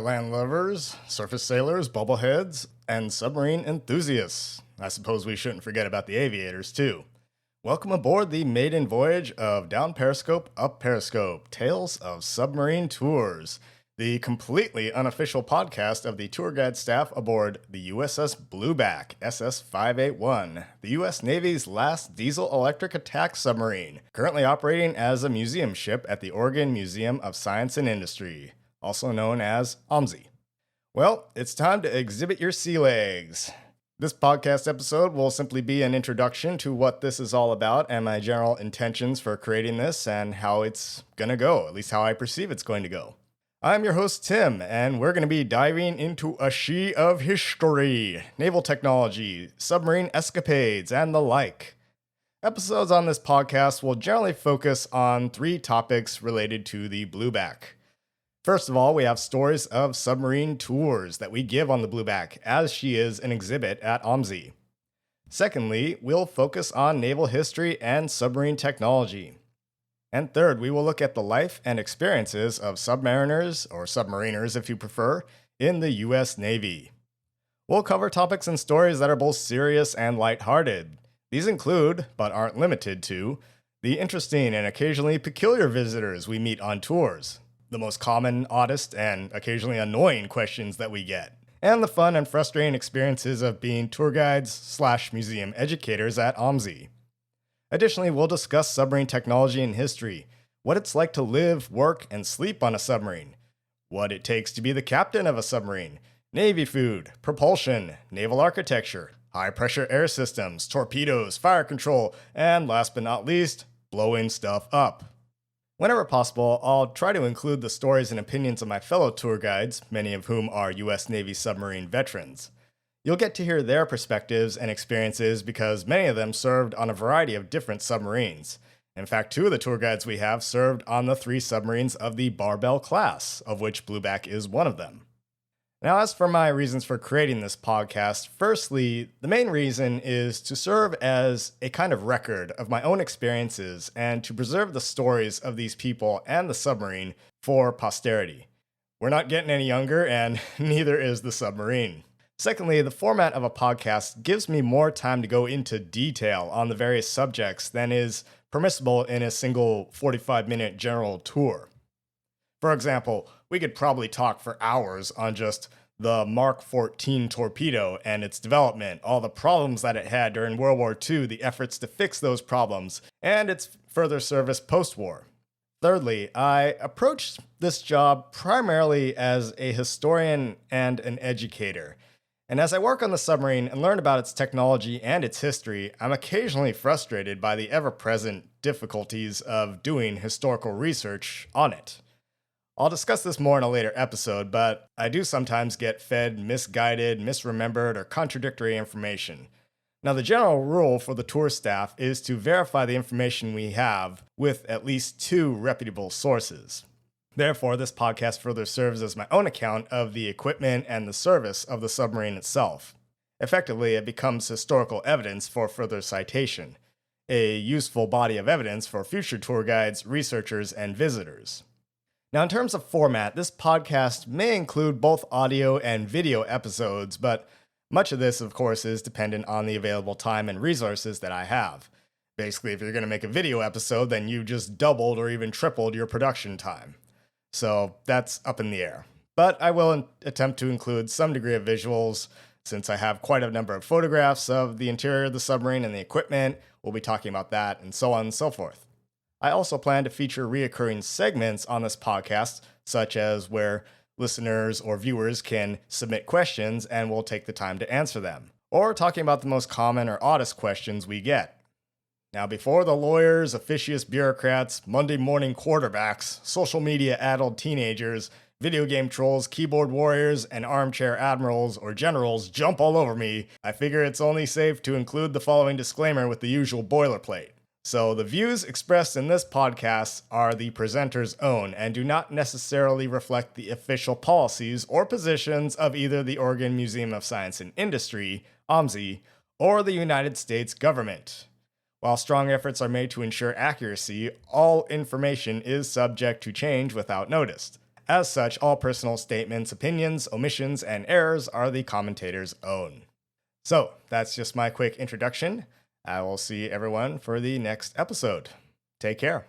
there, land lovers, surface sailors, bubbleheads, and submarine enthusiasts. I suppose we shouldn't forget about the aviators, too. Welcome aboard the maiden voyage of Down Periscope, Up Periscope, Tales of Submarine Tours, the completely unofficial podcast of the tour guide staff aboard the USS Blueback, SS581, the U.S. Navy's last diesel-electric attack submarine, currently operating as a museum ship at the Oregon Museum of Science and Industry, also known as OMSI. Well, it's time to exhibit your sea legs. This podcast episode will simply be an introduction to what this is all about and my general intentions for creating this and how it's gonna go, at least how I perceive it's going to go. I'm your host, Tim, and we're going to be diving into a sea of history, naval technology, submarine escapades, and the like. Episodes on this podcast will generally focus on 3 topics related to the Blueback. First of all, we have stories of submarine tours that we give on the Blueback, as she is an exhibit at OMSI. Secondly, we'll focus on naval history and submarine technology. And third, we will look at the life and experiences of submariners, or submariners if you prefer, in the U.S. Navy. We'll cover topics and stories that are both serious and lighthearted. These include, but aren't limited to, the interesting and occasionally peculiar visitors we meet on tours, the most common, oddest, and occasionally annoying questions that we get, and the fun and frustrating experiences of being tour guides/museum educators at OMSI. Additionally, we'll discuss submarine technology and history, what it's like to live, work, and sleep on a submarine, what it takes to be the captain of a submarine, Navy food, propulsion, naval architecture, high-pressure air systems, torpedoes, fire control, and last but not least, blowing stuff up. Whenever possible, I'll try to include the stories and opinions of my fellow tour guides, many of whom are U.S. Navy submarine veterans. You'll get to hear their perspectives and experiences because many of them served on a variety of different submarines. In fact, 2 of the tour guides we have served on the 3 submarines of the Barbell class, of which Blueback is one of them. Now, as for my reasons for creating this podcast, firstly, the main reason is to serve as a kind of record of my own experiences and to preserve the stories of these people and the submarine for posterity. We're not getting any younger, and neither is the submarine. Secondly, the format of a podcast gives me more time to go into detail on the various subjects than is permissible in a single 45-minute general tour. For example, we could probably talk for hours on just the Mark 14 torpedo and its development, all the problems that it had during World War II, the efforts to fix those problems, and its further service post-war. Thirdly, I approached this job primarily as a historian and an educator. And as I work on the submarine and learn about its technology and its history, I'm occasionally frustrated by the ever-present difficulties of doing historical research on it. I'll discuss this more in a later episode, but I do sometimes get fed misguided, misremembered, or contradictory information. Now, the general rule for the tour staff is to verify the information we have with at least 2 reputable sources. Therefore, this podcast further serves as my own account of the equipment and the service of the submarine itself. Effectively, it becomes historical evidence for further citation, a useful body of evidence for future tour guides, researchers, and visitors. Now, in terms of format, this podcast may include both audio and video episodes, but much of this, of course, is dependent on the available time and resources that I have. Basically, if you're going to make a video episode, then you just doubled or even tripled your production time. So that's up in the air. But I will attempt to include some degree of visuals, since I have quite a number of photographs of the interior of the submarine and the equipment. We'll be talking about that, and so on and so forth. I also plan to feature reoccurring segments on this podcast, such as where listeners or viewers can submit questions and we'll take the time to answer them, or talking about the most common or oddest questions we get. Now, before the lawyers, officious bureaucrats, Monday morning quarterbacks, social media-addled teenagers, video game trolls, keyboard warriors, and armchair admirals or generals jump all over me, I figure it's only safe to include the following disclaimer with the usual boilerplate. So, the views expressed in this podcast are the presenter's own and do not necessarily reflect the official policies or positions of either the Oregon Museum of Science and Industry, OMSI, or the United States government. While strong efforts are made to ensure accuracy, all information is subject to change without notice. As such, all personal statements, opinions, omissions, and errors are the commentator's own. So, that's just my quick introduction. I will see everyone for the next episode. Take care.